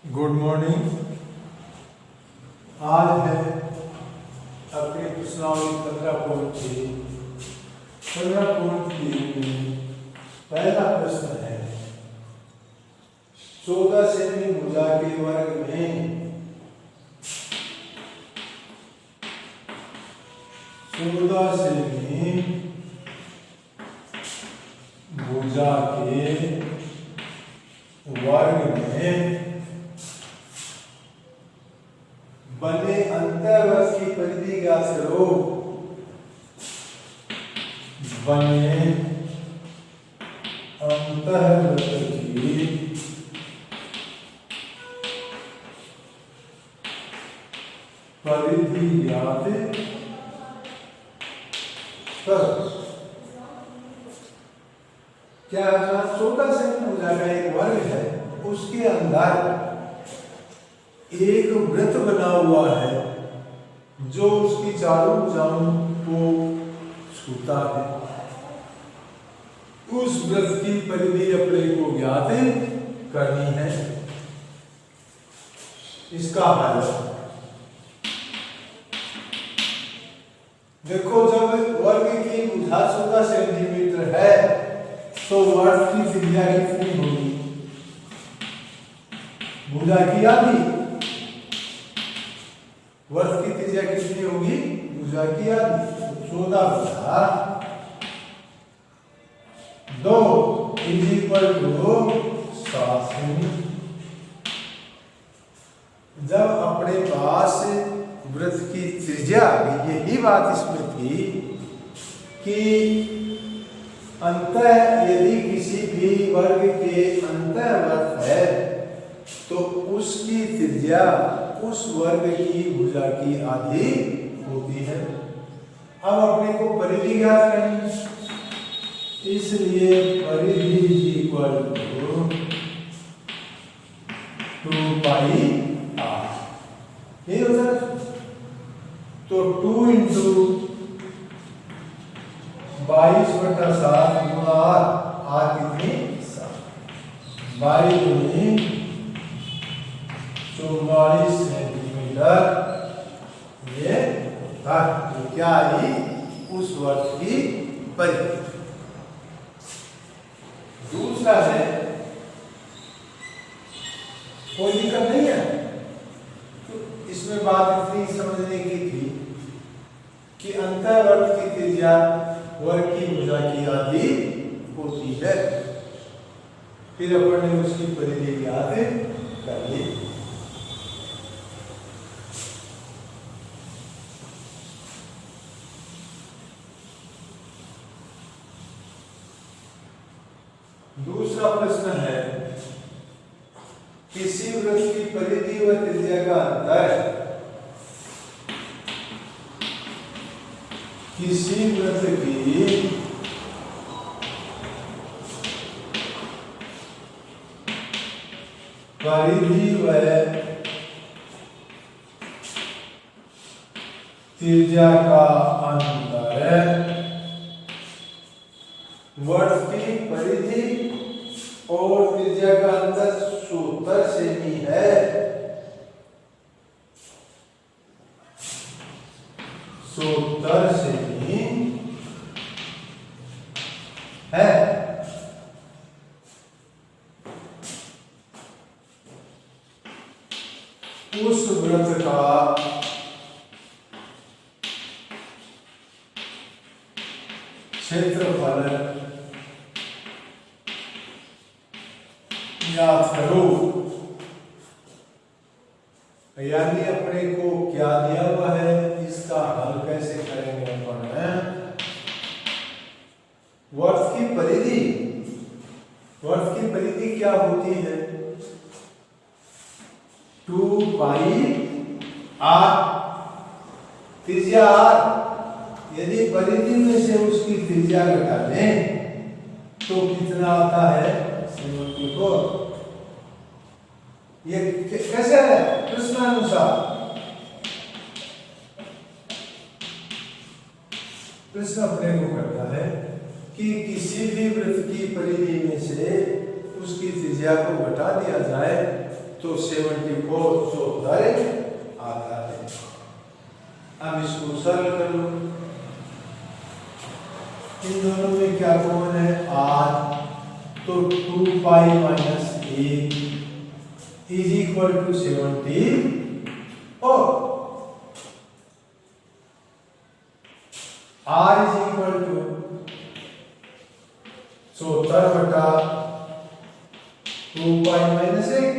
Good morning. आज है अपनी प्रश्नावली 15.3 में पहला प्रश्न है 14 सेमी भुजा के वर्ग में 14 सेमी भुजा के वर्ग में बने अंतर्वृत्त की परिधि ज्ञात करो। बने अंतर्वृत्त की परिधि ज्ञात करो। क्या 14 सेमी भुजा का एक वर्ग है, उसके अंदर एक वृत्त बना हुआ है जो उसकी चारों भुजाओं को छूता है। उस वृत्त की परिधि अपने को ज्ञात करनी है। इसका हल देखो, जब वर्ग की भुजा 14 सेंटीमीटर है तो वर्ग की त्रिज्या कितनी होगी? भुजा की आधी। वर्ग की त्रिज्या कितनी होगी? भुजा की आधी। 14 बटा 2 = 7 सेमी। जब अपने पास वृत्त की त्रिज्या आ गई, यही बात इसमें थी कि यदि किसी भी वर्ग के अंतर्वृत्त है तो उसकी त्रिज्या उस वर्ग की भुजा की आधी होती है। अब अपने को परिधि ज्ञात करनी, इसलिए परिधि = 2πr ये होता है। तो 2 × 22/7 गुणा r कितनी? 7 22 44 सेंटीमीटर ये होता है। तो क्या आई? उस वर्ग की परिधि। दूसरा है, कोई दिक्कत नहीं है। तो इसमें बात इतनी समझने की थी कि अंतर्वृत्त की त्रिज्या वर्ग की भुजा की आधी होती है। फिर अपन ने उसकी परिधि ज्ञात कर ली। दूसरा प्रश्न है, किसी वृत्त की परिधि व त्रिज्या का अंतर किसी वृत्त की परिधि व त्रिज्या का अंतर वृत्त की परिधि और त्रिज्या का अंतर 70 सेमी है। 70 सेमी है। उस वृत्त का क्षेत्रफल ज्ञात करो। यानी अपने को क्या दिया हुआ है, इसका हल कैसे करेंगे अपन? वर्ग की परिधि, वर्ग की परिधि क्या होती है? 2πr, त्रिज्या r। यदि परिधि में से उसकी त्रिज्या घटा दें तो कितना आता है? 74। ये कैसे है? प्रश्नानुसार। प्रश्न अपने को करता है कि किसी भी वृत्त की परिधि में से उसकी त्रिज्या को घटा दिया जाए तो 74 जो उत्तर आता है। अब इसको सरल कर लो। इन दोनों में क्या कॉमन है? r, तो 2 pi minus 1 is equal to 70 और r इज इक्वल टू 74 बटा 2 पाई माइनस 1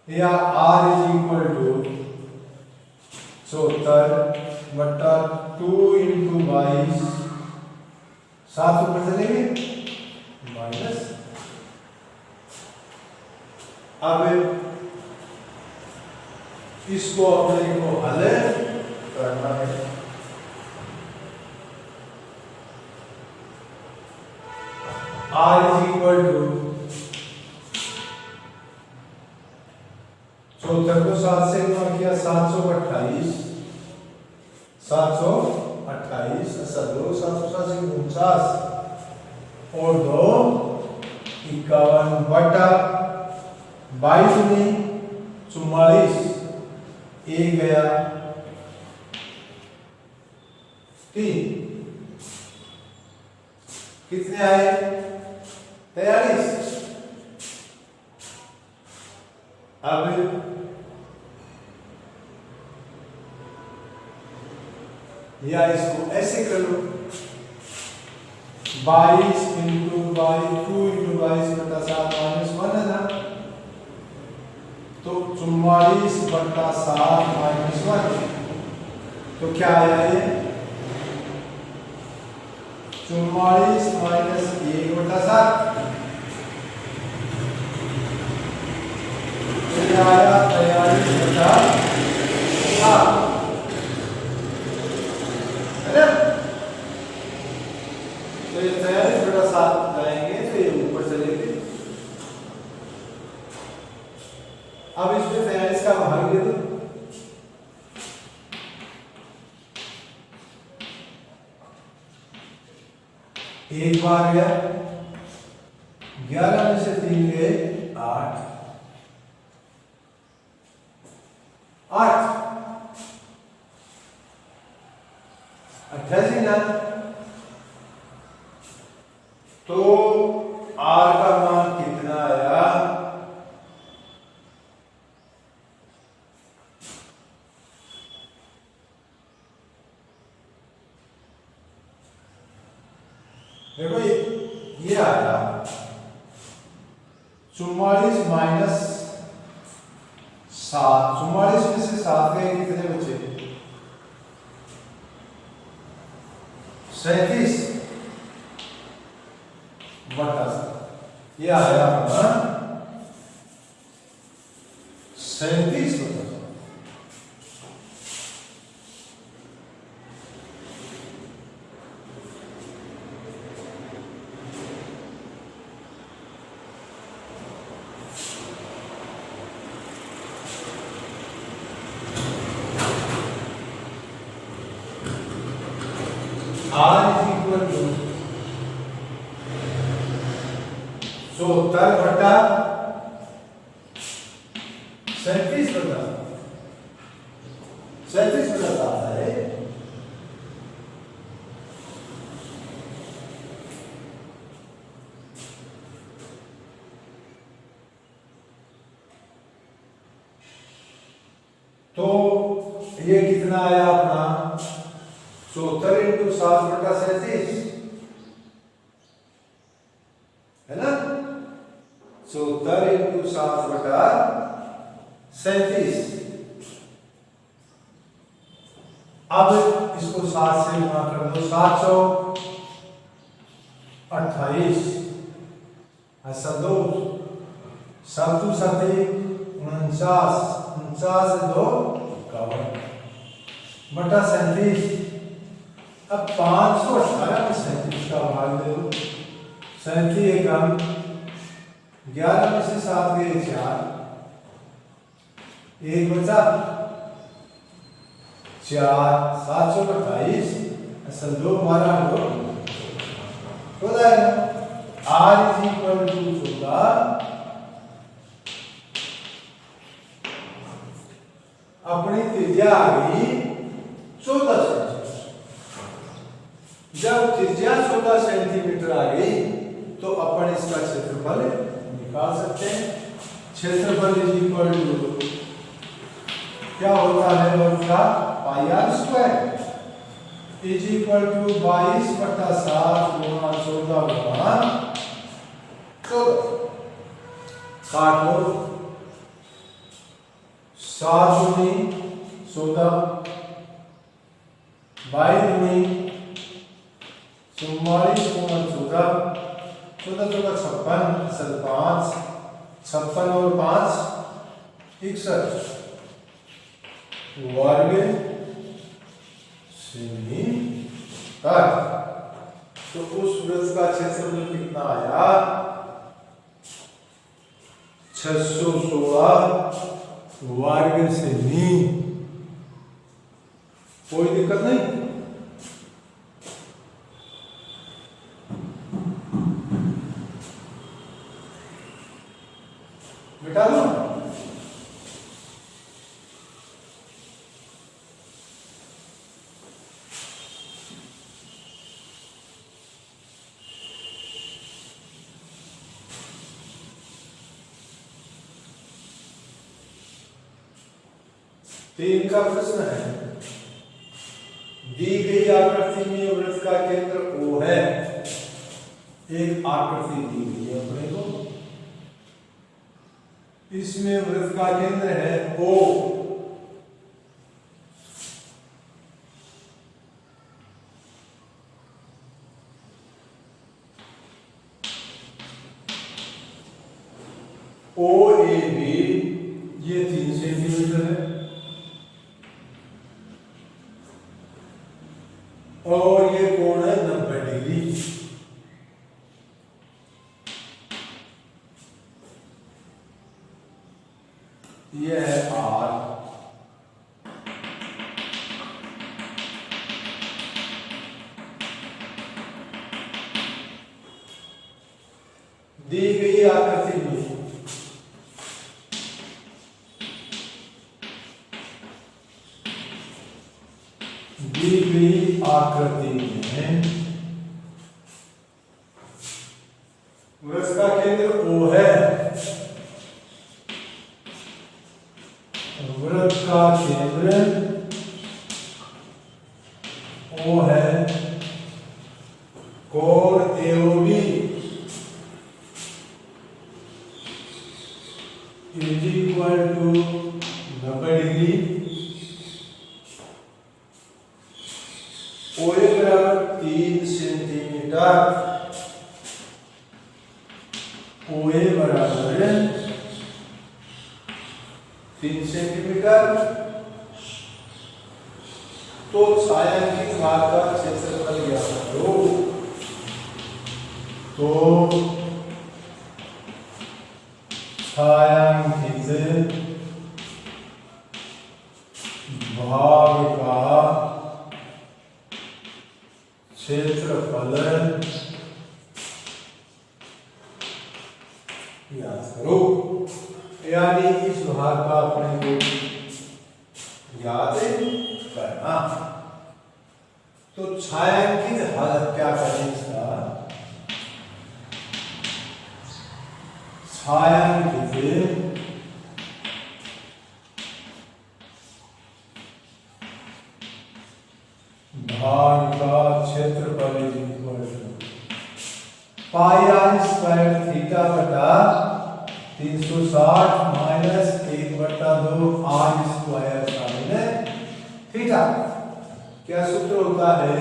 या r इज इक्वल टू 74 बटा 2 इंटू 22 7 ऊपर चलेंगे माइनस। अब इसको अपने को हल करना है। r इज इक्वल टू 74 को 7 से गुणा किया 728 728 749 और 2 51 बटा 22 में 44 एक गया 3 कितने आए? 43। अब या इसको ऐसे कर लो 22 इंटू 2 इंटू 22 बटा 7 माइनस 1 है ना, तो 44 बटा 7 माइनस 1 तो क्या आया ये? 44 माइनस 1 बटा 7 तो आया 43 बटा 7 है ना। तो ये 43 बटा 7 लाएंगे तो ये ऊपर चलेंगे। अब इसमें 43 का भाग दे दो। एक बार गया 11 में से 3 गए 8 88 ना, तो r का मान कितना आया? देखो ये आया 44 माइनस 7, 44 में से 7 गए कितने बचे? 37 बटा 7 ये आया अपना 37 बटा 7। r is equal to 74 बटा 37 बटा 37 बटा 7 है। तो ये कितना आया अपना 74 इंटू 7 बटा 37 है ना। 74 इंटू 7 बटा 37। अब इसको 7 से गुणा कर दो 728 ऐसा 2 7 7 49 49 से 2 51 बटा 37। अब 518 में 37 का भाग दे दो 37 एकम 11 में से 7 गए 4 एक बचा 4 728 असल 2 12 2 तो r इज इक्वल टू 14 अपनी त्रिज्या आ गई 14 सेंटीमीटर। जब त्रिज्या 14 सेंटीमीटर आ गई तो अपन इसका क्षेत्रफल निकाल सकते हैं। क्षेत्रफल इज इक्वल टू क्या होता है उसका pi r square is equal to 22/7 गुणा 14 गुणा 14। काट लो 7 दूनी 14 22 दूनी 44 गुणा 14 14 14 56 5 56 और 5 61 वर्ग सेंटीमीटर। तो उस वृत्त का क्षेत्रफल कितना आया 616 वर्ग सेमी। कोई दिक्कत नहीं। मिटा लो। तीन का प्रश्न है, दी गई आकृति में वृत्त का केंद्र O है। एक आकृति दी गई है अपने को, इसमें वृत्त का केंद्र है O। OAB ये 3 सेंटीमीटर है और ये कोण है 90 डिग्री। ये है R। दी गई आकृति में आकृति में वृत्त का केंद्र O है। वृत्त का केंद्र O है। कोण AOB is equal to 90 degree. OA बराबर 3 सेंटीमीटर। OA बराबर 3 सेंटीमीटर। तो छायांकित भाग का क्षेत्रफल ज्ञात करो। तो छायांकित भाग का क्षेत्रफल ज्ञात करो। यानी इस भाग का अपने को ज्ञात करना। तो छायांकित भाग क्या करें इसका, छायांकित भाग का क्षेत्रफल is equal to pi r square theta बटा 360 minus 1/2 r square sine theta. क्या सूत्र होता है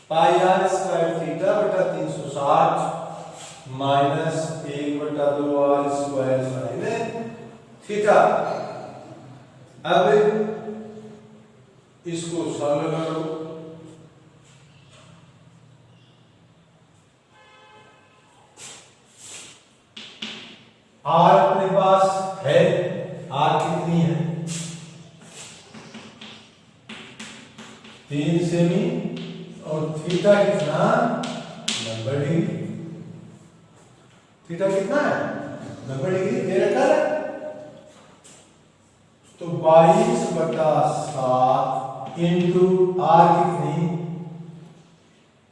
पाई आर स्क्वायर थीटा बटा 360 minus 1/2 r square sine theta. अब इसको सरल करो। आर अपने पास है, आर कितनी है 3 सेमी और थीटा कितना 90 डिग्री। थीटा कितना है 90 डिग्री दे रखा है। 22/7 इंटू आर कितनी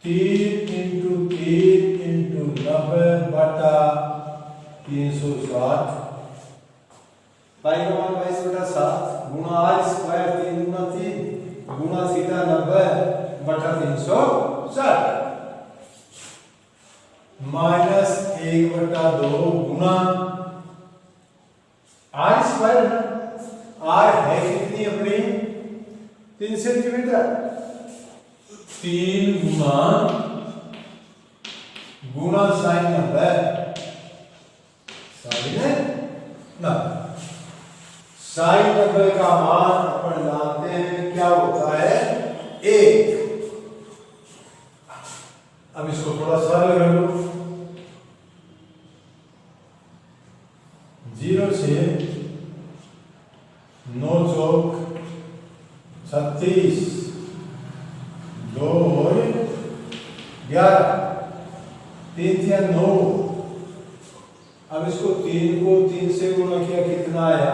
3 इंटू 3 इंटू 90/360 पाई का मान 22/7 गुणा आर स्क्वायर 3 गुणा 3 गुणा थीटा 90/360 माइनस 1/2 गुणा आर स्क्वायर आर है कितनी अपनी 3 सेंटीमीटर 3 गुणा साइन 90 साइन 90 का मान अपन जानते हैं क्या होता है 1। अब इसको थोड़ा सरल कर लो 0 से 9 चौक 36 2 11 3 या 9। अब इसको 3 को 3 से गुणा किया कितना आया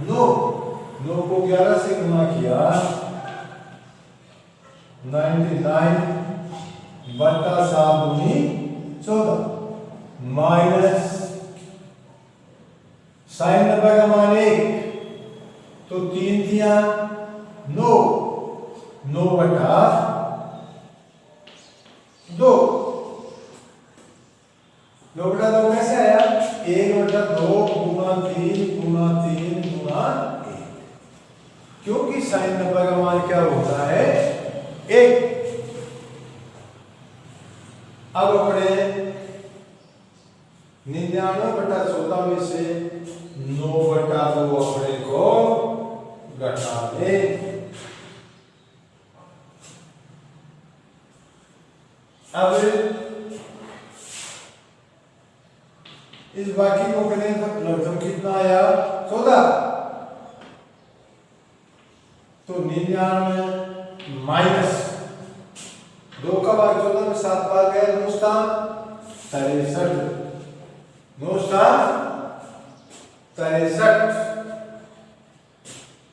9 को 11 से गुणा किया 99/7×14 माइनस साइन 90 का मान 1 तो 3 दिया 9/2 9/2 कैसे आया 1/2 गुणा 3 गुणा 3 गुणा 1 क्योंकि साइन 90 का मान क्या होता है 1। अब अपने 99/14 में से 9/2 अपने को घटा दे अब इस बाकी को करें तो लगभग कितना आया 14 तो 99 माइनस 2 का भाग 14 में 7 बार गया 9 63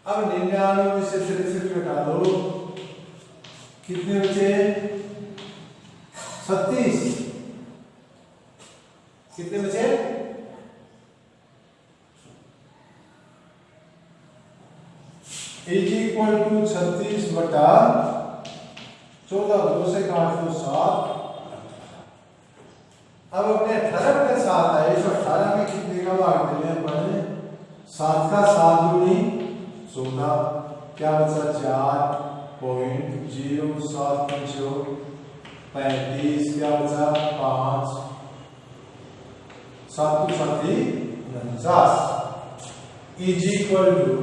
अब 99 में से 63 घटा दो कितने बचे 36 कितने बचे इज इक्वल टू 36/14 2 से काट दो 7। अब अपने 18 के साथ है इस 18 में कितने का भाग देने अपन 7 का 7 दूनी 14 क्या बचा 4.07 35 क्या बचा 5 7 2 49 इज इक्वल टू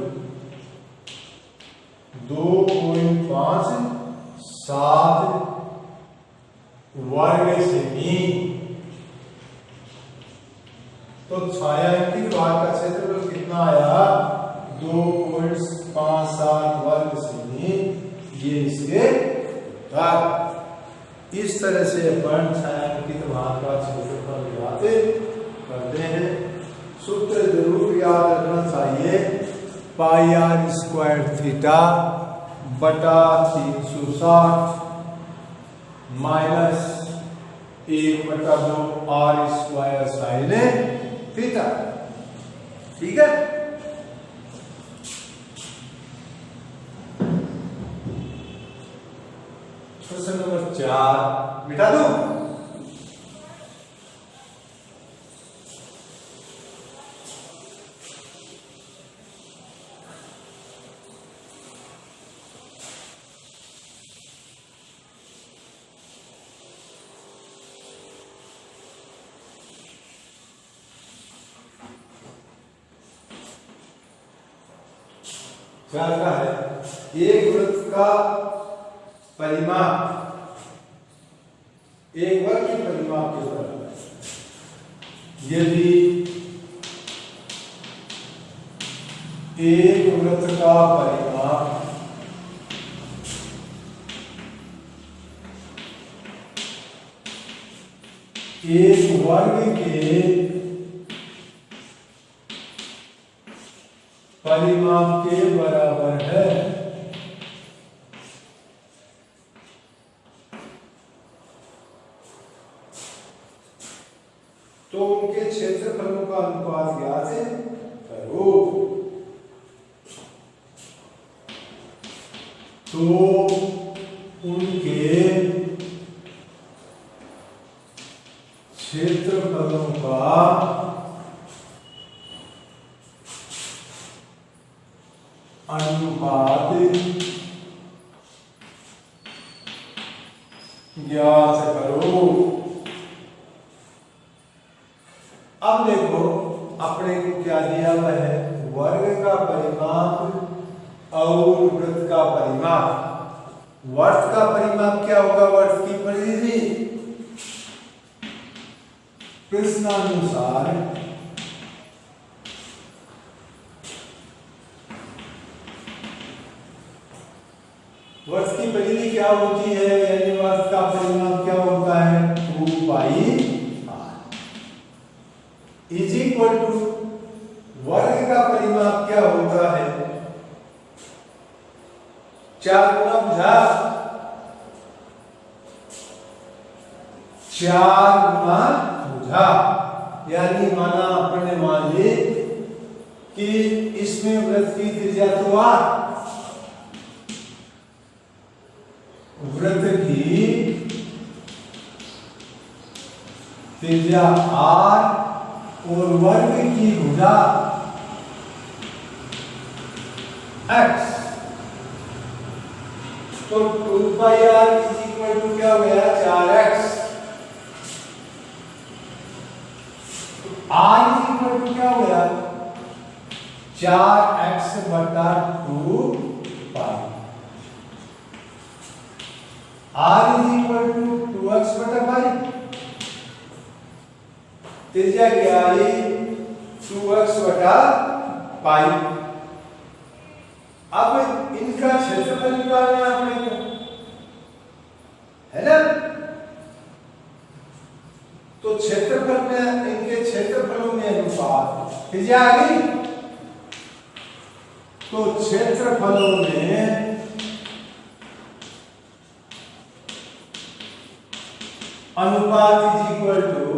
2.57 वर्ग सेमी। तो छायांकित भाग का क्षेत्रफल कितना आया 2.57 वर्ग सेमी ये इसके उत्तर। इस तरह से अपन छायांकित भाग का क्षेत्रफल निकालते करते हैं। सूत्र जरूर याद रखना चाहिए पाई आर स्क्वायर थीटा बटा 360 minus 1/2 r square sine theta. ठीक है प्रश्न नंबर 4 मिटा दो क्या लिखा है एक वृत्त का परिमाप एक वर्ग के परिमाप के बराबर यदि एक वृत्त का परिमाप एक वर्ग के परिमाप के बराबर है। तो उनके क्षेत्रफलों का अनुपात ज्ञात करो। तो उनके क्षेत्रफलों का अनुपात ज्ञात करो। अब देखो अपने को क्या दिया हुआ है, वर्ग का परिमाप और वृत्त का परिमाप। वर्ष का परिमाप क्या होगा, वर्ष की परिधि। प्रश्नानुसार वर्ष की परिधि क्या होती है, यानी वर्ष का परिमाप क्या होता है, 2 pi r is equal to वर्ग का परिमाप क्या होता है, 4 गुना भुजा, 4 गुना भुजा। यानी माना अपने मान ली कि इसमें वृत्त की त्रिज्या तो r, वृत्त की त्रिज्या r और वर्ग की भुजा x। तो 2 pi r is equal to क्या हो गया, 4x। r is equal to क्या हो गया, 4x बटा 2 pi. r is equal to 2x बटा पाई। त्रिज्या क्या आई, 2x बटा पाई। अब इनका क्षेत्रफल निकालना है अपने को, है ना। तो क्षेत्रफल में, इनके क्षेत्रफलों में अनुपात त्रिज्या आ गई। तो क्षेत्रफलों में अनुपात इज इक्वल टू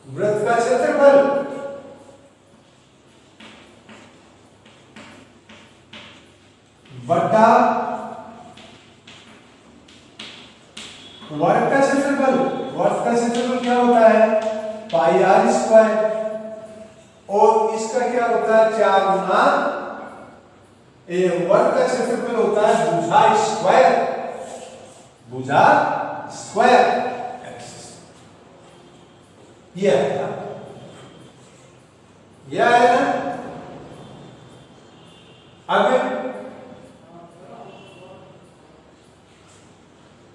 वृत्त का क्षेत्रफल बटा वर्ग का क्षेत्रफल। वर्ग का क्षेत्रफल क्या होता है, पाई r स्क्वायर, और इसका क्या होता है, 4 गुना वर्ग का क्षेत्रफल होता है भुजा स्क्वायर, भुजा स्क्वायर। ये है ना, यह है ना। आगे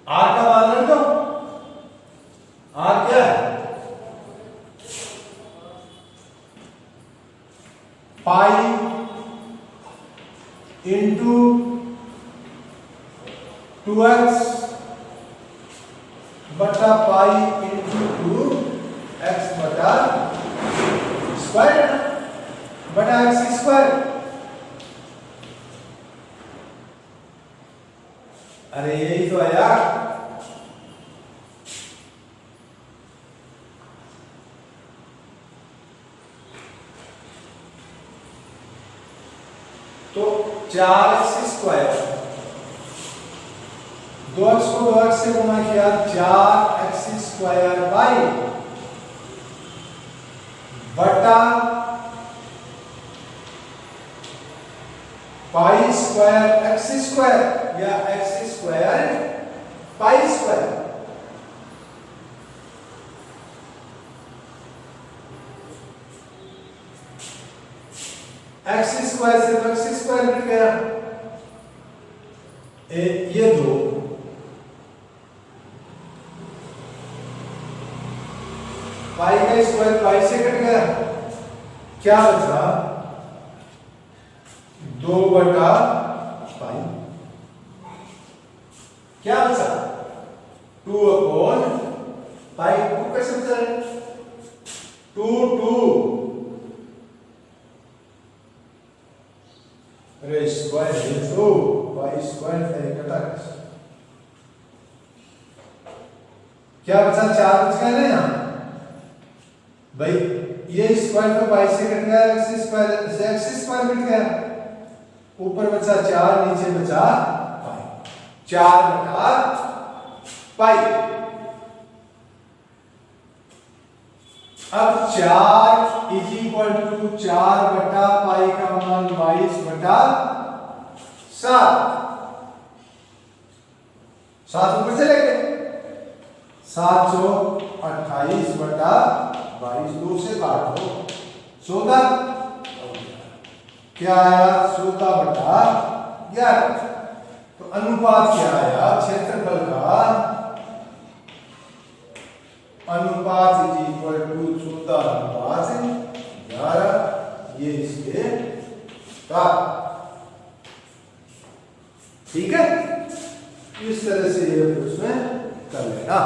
r का मान रख दो, r क्या है, पाई इंटू 2x बटा पाई इंटू 2x बटा स्क्वायर बटा x स्क्वायर। अरे यही तो है यार। तो 4x स्क्वायर, 2x को 2x से गुणा किया, 4x स्क्वायर बाई बटा पाई स्क्वायर x स्क्वायर, या x square pi square. x square से x स्क्वायर कट गया, ये 2 पाई का स्क्वायर पाई से कट गया, क्या बचा, 2 बटा पाई। क्या बचा, 2 अपॉन पाई। 2 कैसे बचा है, 2 2 तो पाई स्क्वायर है कटा कैसे? क्या बचा? 4 बच गया ना यहाँ भाई, ये स्क्वायर तो पाई से कट गया, एक्स स्क्वायर कट गया, ऊपर बचा 4, नीचे बचा पाई, 4 बटा पाई। अब 4 इज इक्वल टू 4 बटा पाई का मान 22 बटा 7, 7 ऊपर चले गए, 728 बटा 22, 2 से काट दो 14, क्या आया? 14 बटा 11। तो अनुपात क्या आया? क्षेत्रफल का अनुपात इज इक्वल टू 14 अनुपात 11, ये इसके का। ठीक है, इस तरह से ये उसमें कर लेना।